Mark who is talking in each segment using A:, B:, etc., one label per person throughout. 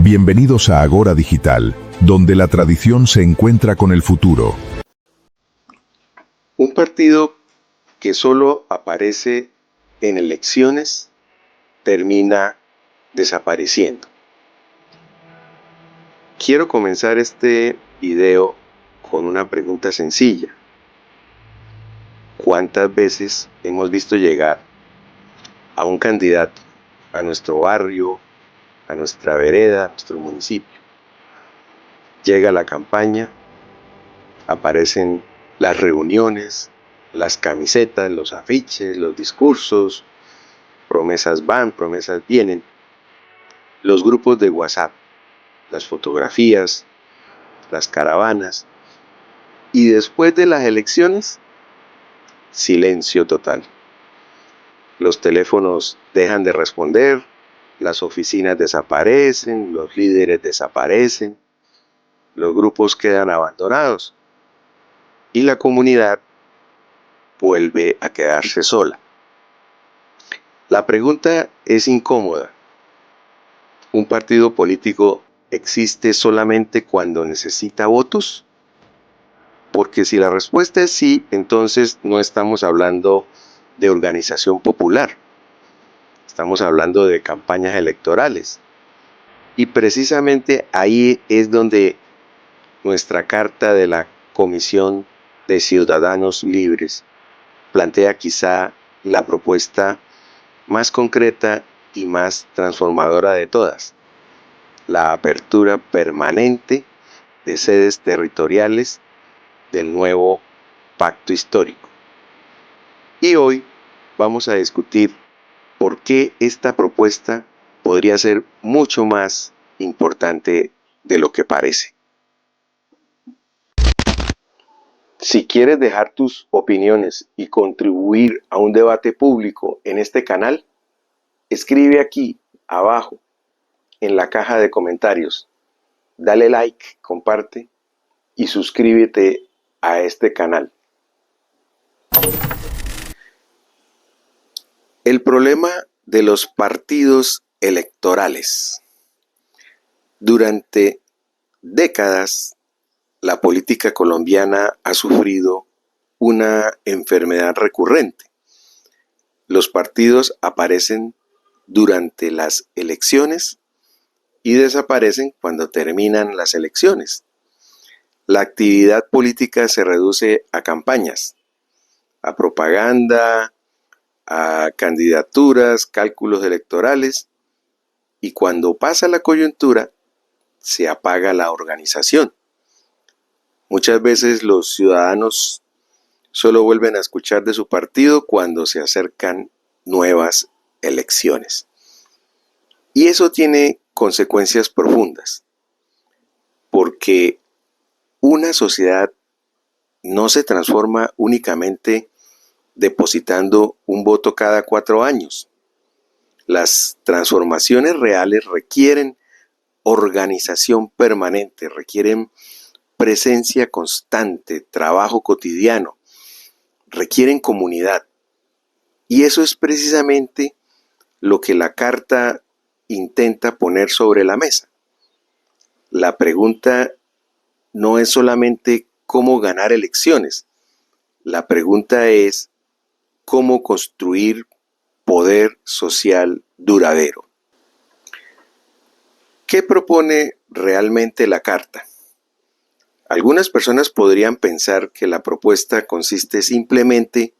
A: Bienvenidos a Agora Digital, donde la tradición se encuentra con el futuro.
B: Un partido que solo aparece en elecciones termina desapareciendo. Quiero comenzar este video con una pregunta sencilla. ¿Cuántas veces hemos visto llegar a un candidato a nuestro barrio, a nuestra vereda, a nuestro municipio? Llega la campaña, aparecen las reuniones, las camisetas, los afiches, los discursos, promesas van, promesas vienen, los grupos de WhatsApp, las fotografías, las caravanas, y después de las elecciones, silencio total. Los teléfonos dejan de responder, las oficinas desaparecen, los líderes desaparecen, los grupos quedan abandonados y la comunidad vuelve a quedarse sola. La pregunta es incómoda. ¿Un partido político existe solamente cuando necesita votos? Porque si la respuesta es sí, entonces no estamos hablando de organización popular. Estamos hablando de campañas electorales. Y precisamente ahí es donde nuestra carta de la Comisión de Ciudadanos Libres plantea quizá la propuesta más concreta y más transformadora de todas: la apertura permanente de sedes territoriales del nuevo pacto histórico. Y hoy vamos a discutir por qué esta propuesta podría ser mucho más importante de lo que parece. Si quieres dejar tus opiniones y contribuir a un debate público en este canal, escribe aquí abajo en la caja de comentarios, dale like, comparte y suscríbete a este canal. El problema de los partidos electorales. Durante décadas, la política colombiana ha sufrido una enfermedad recurrente. Los partidos aparecen durante las elecciones y desaparecen cuando terminan las elecciones. La actividad política se reduce a campañas, a propaganda, a candidaturas, cálculos electorales, y cuando pasa la coyuntura, se apaga la organización. Muchas veces los ciudadanos solo vuelven a escuchar de su partido cuando se acercan nuevas elecciones. Y eso tiene consecuencias profundas, porque una sociedad no se transforma únicamente depositando un voto cada 4 años. Las transformaciones reales requieren organización permanente, requieren presencia constante, trabajo cotidiano, requieren comunidad. Y eso es precisamente lo que la Carta intenta poner sobre la mesa. La pregunta no es solamente cómo ganar elecciones. La pregunta es cómo construir poder social duradero. ¿Qué propone realmente la Carta? Algunas personas podrían pensar que la propuesta consiste simplemente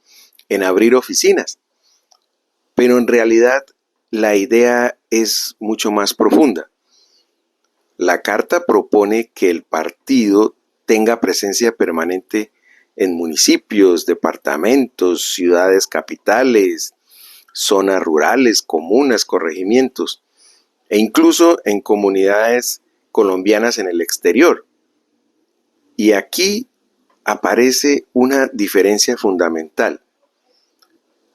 B: en abrir oficinas, pero en realidad la idea es mucho más profunda. La Carta propone que el partido tenga presencia permanente en municipios, departamentos, ciudades capitales, zonas rurales, comunas, corregimientos, e incluso en comunidades colombianas en el exterior. Y aquí aparece una diferencia fundamental.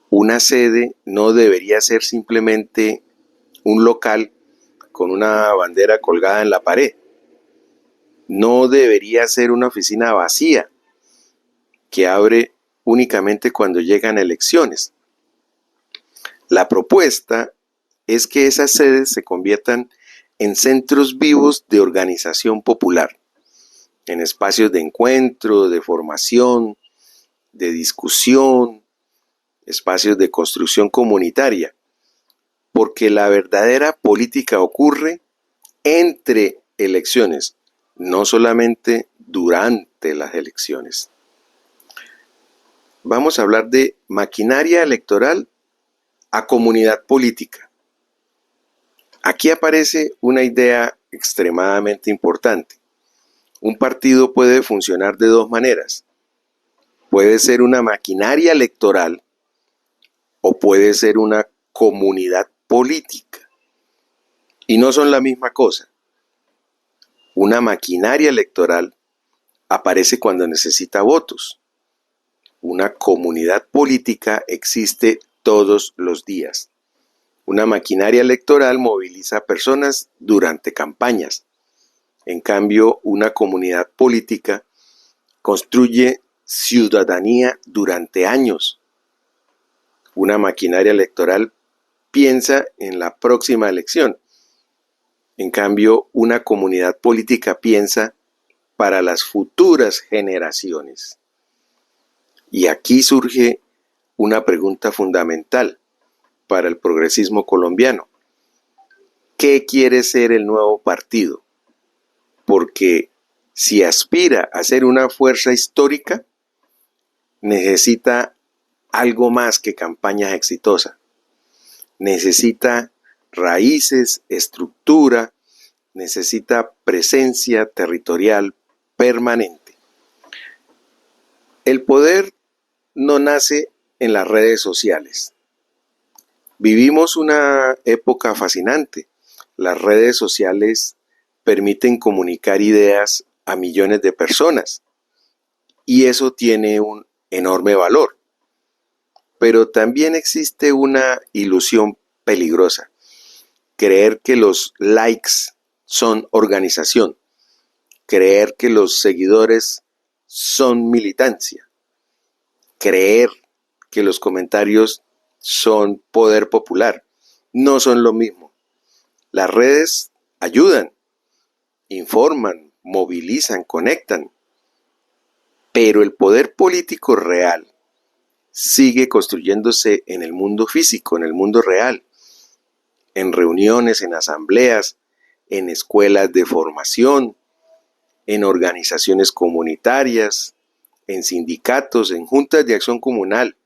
B: Una sede no debería ser simplemente un local con una bandera colgada en la pared. No debería ser una oficina vacía que abre únicamente cuando llegan elecciones. La propuesta es que esas sedes se conviertan en centros vivos de organización popular, en espacios de encuentro, de formación, de discusión, espacios de construcción comunitaria, porque la verdadera política ocurre entre elecciones, no solamente durante las elecciones. Vamos a hablar de maquinaria electoral a comunidad política. Aquí aparece una idea extremadamente importante. Un partido puede funcionar de dos maneras. Puede ser una maquinaria electoral o puede ser una comunidad política. Y no son la misma cosa. Una maquinaria electoral aparece cuando necesita votos. Una comunidad política existe todos los días. Una maquinaria electoral moviliza a personas durante campañas. En cambio, una comunidad política construye ciudadanía durante años. Una maquinaria electoral piensa en la próxima elección. En cambio, una comunidad política piensa para las futuras generaciones. Y aquí surge una pregunta fundamental para el progresismo colombiano. ¿Qué quiere ser el nuevo partido? Porque si aspira a ser una fuerza histórica, necesita algo más que campañas exitosas. Necesita raíces, estructura, necesita presencia territorial permanente. El poder no nace en las redes sociales. Vivimos una época fascinante. Las redes sociales permiten comunicar ideas a millones de personas y eso tiene un enorme valor. Pero también existe una ilusión peligrosa: creer que los likes son organización, creer que los seguidores son militancia, creer que los comentarios son poder popular. No son lo mismo. Las redes ayudan, informan, movilizan, conectan, pero el poder político real sigue construyéndose en el mundo físico, en el mundo real, en reuniones, en asambleas, en escuelas de formación, en organizaciones comunitarias, en sindicatos, en juntas de acción comunal,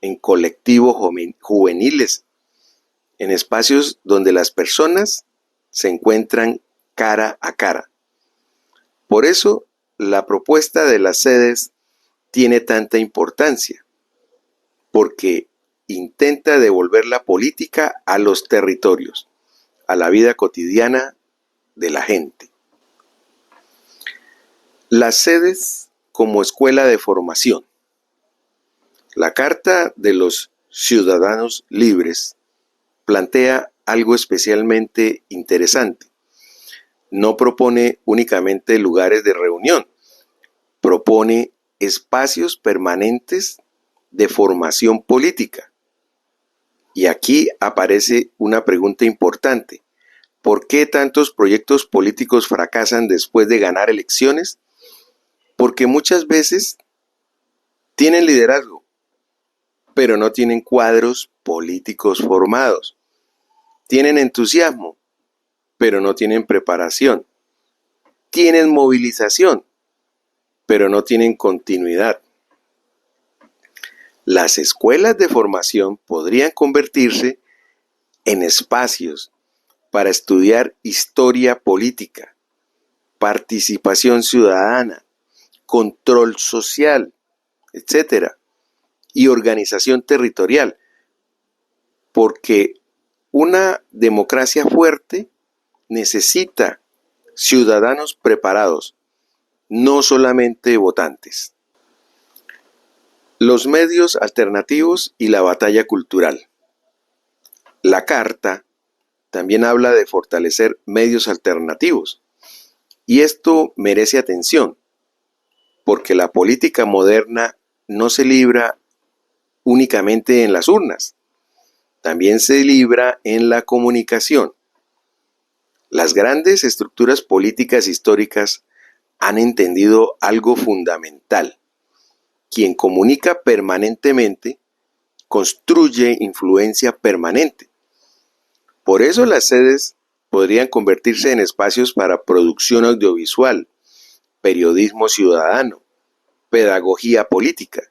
B: en colectivos juveniles, en espacios donde las personas se encuentran cara a cara. Por eso, la propuesta de las sedes tiene tanta importancia, porque intenta devolver la política a los territorios, a la vida cotidiana de la gente. Las sedes como escuela de formación. La Carta de los Ciudadanos Libres plantea algo especialmente interesante. No propone únicamente lugares de reunión, propone espacios permanentes de formación política. Y aquí aparece una pregunta importante: ¿por qué tantos proyectos políticos fracasan después de ganar elecciones? Porque muchas veces tienen liderazgo, pero no tienen cuadros políticos formados. Tienen entusiasmo, pero no tienen preparación. Tienen movilización, pero no tienen continuidad. Las escuelas de formación podrían convertirse en espacios para estudiar historia política, participación ciudadana, control social, etcétera, y organización territorial, porque una democracia fuerte necesita ciudadanos preparados, no solamente votantes. Los medios alternativos y la batalla cultural. La Carta también habla de fortalecer medios alternativos, y esto merece atención, porque la política moderna no se libra únicamente en las urnas, también se libra en la comunicación. Las grandes estructuras políticas históricas han entendido algo fundamental. Quien comunica permanentemente construye influencia permanente. Por eso las sedes podrían convertirse en espacios para producción audiovisual, periodismo ciudadano, pedagogía política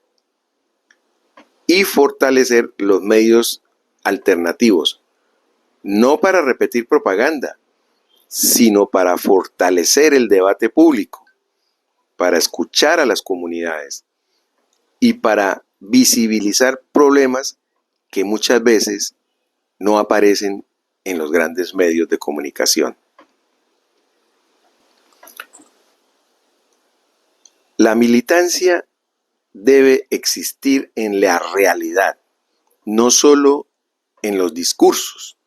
B: y fortalecer los medios alternativos, no para repetir propaganda, sino para fortalecer el debate público, para escuchar a las comunidades y para visibilizar problemas que muchas veces no aparecen en los grandes medios de comunicación. La militancia debe existir en la realidad, no solo en los discursos.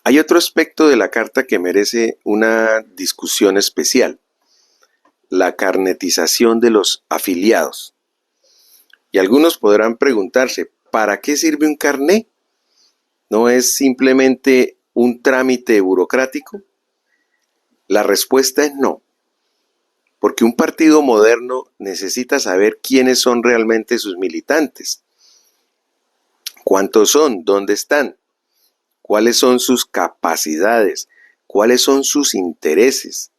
B: Hay otro aspecto de la carta que merece una discusión especial: la carnetización de los afiliados. Y algunos podrán preguntarse, ¿para qué sirve un carné? ¿No es simplemente un trámite burocrático? La respuesta es no, porque un partido moderno necesita saber quiénes son realmente sus militantes, cuántos son, dónde están, cuáles son sus capacidades, cuáles son sus intereses,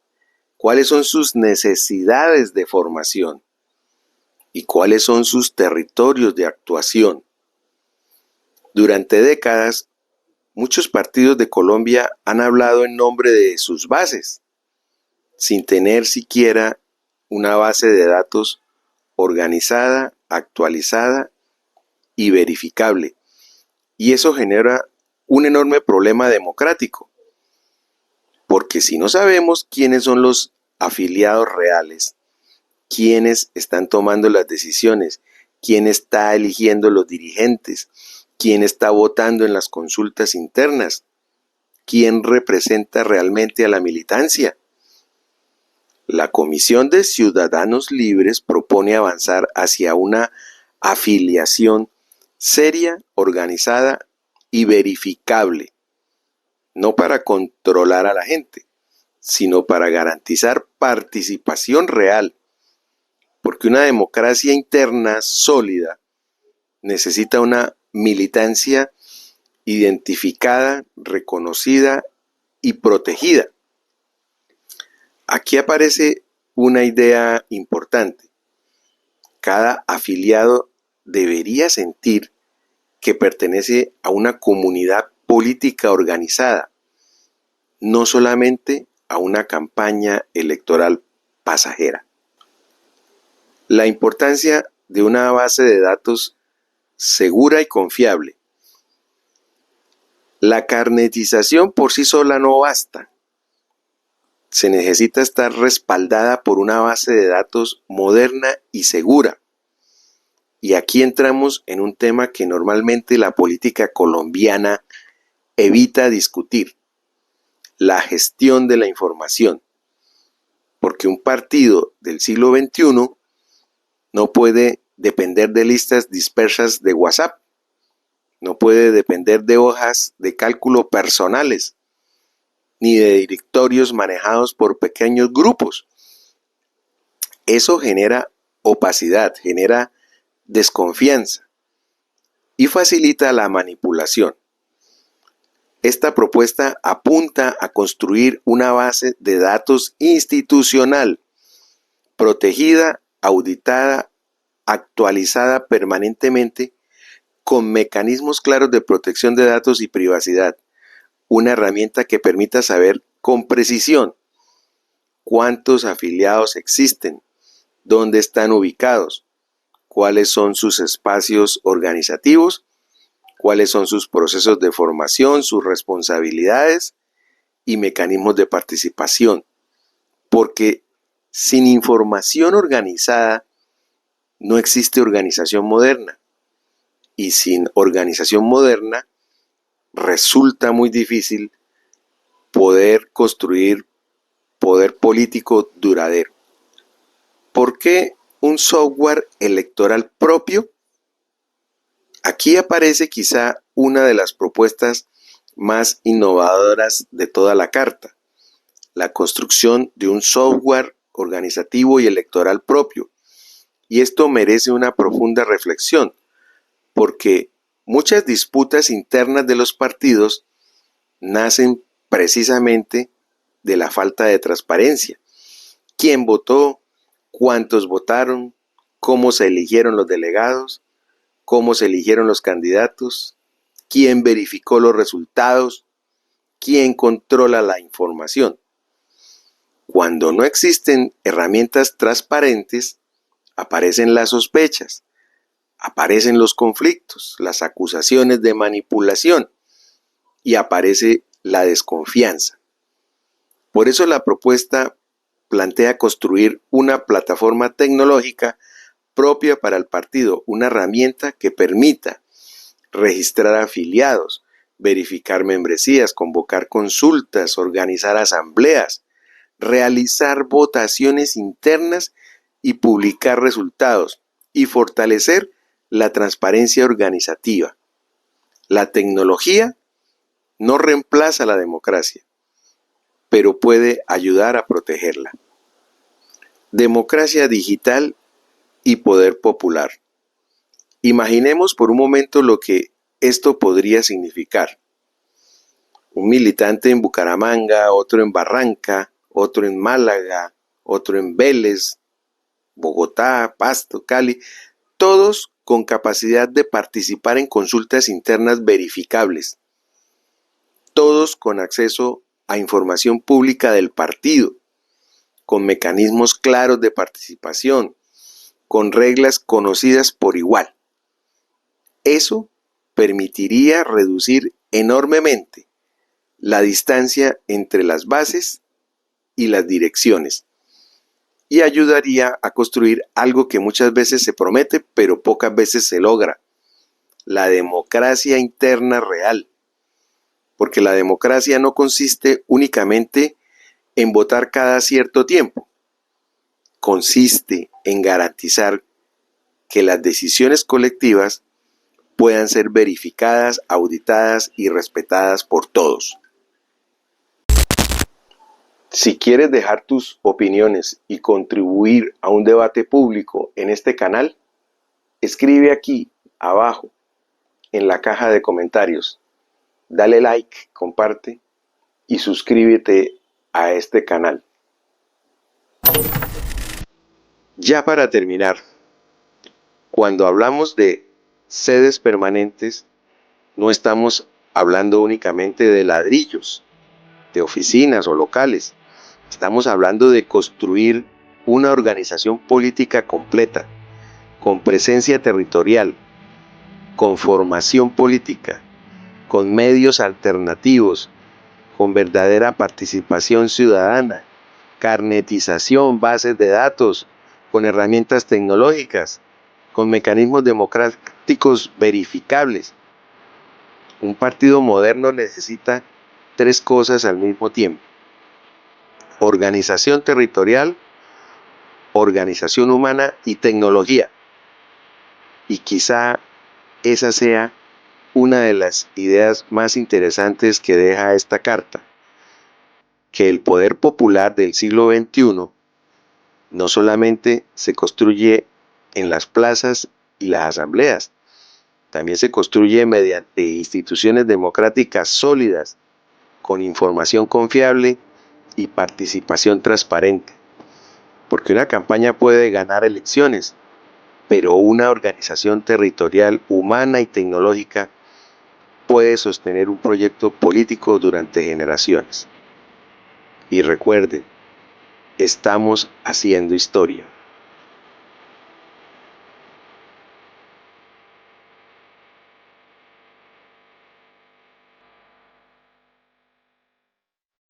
B: cuáles son sus necesidades de formación y cuáles son sus territorios de actuación. Durante décadas, muchos partidos de Colombia han hablado en nombre de sus bases, sin tener siquiera una base de datos organizada, actualizada y verificable. Y eso genera un enorme problema democrático, porque si no sabemos quiénes son los afiliados reales, quiénes están tomando las decisiones, quién está eligiendo los dirigentes, quién está votando en las consultas internas, quién representa realmente a la militancia. La Comisión de Ciudadanos Libres propone avanzar hacia una afiliación seria, organizada y verificable, no para controlar a la gente, sino para garantizar participación real, porque una democracia interna sólida necesita una militancia identificada, reconocida y protegida. Aquí aparece una idea importante. Cada afiliado debería sentir que pertenece a una comunidad política organizada, no solamente a una campaña electoral pasajera. La importancia de una base de datos segura y confiable. La carnetización por sí sola no basta. Se necesita estar respaldada por una base de datos moderna y segura. Y aquí entramos en un tema que normalmente la política colombiana evita discutir: la gestión de la información. Porque un partido del siglo XXI no puede depender de listas dispersas de WhatsApp, no puede depender de hojas de cálculo personales, ni de directorios manejados por pequeños grupos. Eso genera opacidad, genera desconfianza y facilita la manipulación. Esta propuesta apunta a construir una base de datos institucional, protegida, auditada, actualizada permanentemente, con mecanismos claros de protección de datos y privacidad. Una herramienta que permita saber con precisión cuántos afiliados existen, dónde están ubicados, cuáles son sus espacios organizativos, cuáles son sus procesos de formación, sus responsabilidades y mecanismos de participación. Porque sin información organizada no existe organización moderna, y sin organización moderna resulta muy difícil poder construir poder político duradero. ¿Por qué un software electoral propio? Aquí aparece quizá una de las propuestas más innovadoras de toda la carta: la construcción de un software organizativo y electoral propio. Y esto merece una profunda reflexión, porque muchas disputas internas de los partidos nacen precisamente de la falta de transparencia. ¿Quién votó? ¿Cuántos votaron? ¿Cómo se eligieron los delegados? ¿Cómo se eligieron los candidatos? ¿Quién verificó los resultados? ¿Quién controla la información? Cuando no existen herramientas transparentes, aparecen las sospechas, aparecen los conflictos, las acusaciones de manipulación y aparece la desconfianza. Por eso la propuesta plantea construir una plataforma tecnológica propia para el partido, una herramienta que permita registrar afiliados, verificar membresías, convocar consultas, organizar asambleas, realizar votaciones internas y publicar resultados, y fortalecer la transparencia organizativa. La tecnología no reemplaza la democracia, pero puede ayudar a protegerla. Democracia digital y poder popular. Imaginemos por un momento lo que esto podría significar. Un militante en Bucaramanga, otro en Barranca, otro en Málaga, otro en Vélez, Bogotá, Pasto, Cali, todos con capacidad de participar en consultas internas verificables, todos con acceso a información pública del partido, con mecanismos claros de participación, con reglas conocidas por igual. Eso permitiría reducir enormemente la distancia entre las bases y las direcciones y ayudaría a construir algo que muchas veces se promete pero pocas veces se logra: la democracia interna real. Porque la democracia no consiste únicamente en votar cada cierto tiempo, consiste en garantizar que las decisiones colectivas puedan ser verificadas, auditadas y respetadas por todos. Si quieres dejar tus opiniones y contribuir a un debate público en este canal, escribe aquí abajo en la caja de comentarios. Dale like, comparte y suscríbete a este canal. Ya para terminar, cuando hablamos de sedes permanentes, no estamos hablando únicamente de ladrillos, de oficinas o locales. Estamos hablando de construir una organización política completa, con presencia territorial, con formación política, con medios alternativos, con verdadera participación ciudadana, carnetización, bases de datos, con herramientas tecnológicas, con mecanismos democráticos verificables. Un partido moderno necesita tres cosas al mismo tiempo: organización territorial, organización humana y tecnología. Y quizá esa sea una de las ideas más interesantes que deja esta carta: que el poder popular del siglo XXI no solamente se construye en las plazas y las asambleas, también se construye mediante instituciones democráticas sólidas, con información confiable y participación transparente. Porque una campaña puede ganar elecciones, pero una organización territorial, humana y tecnológica puede sostener un proyecto político durante generaciones. Y recuerden, estamos haciendo historia.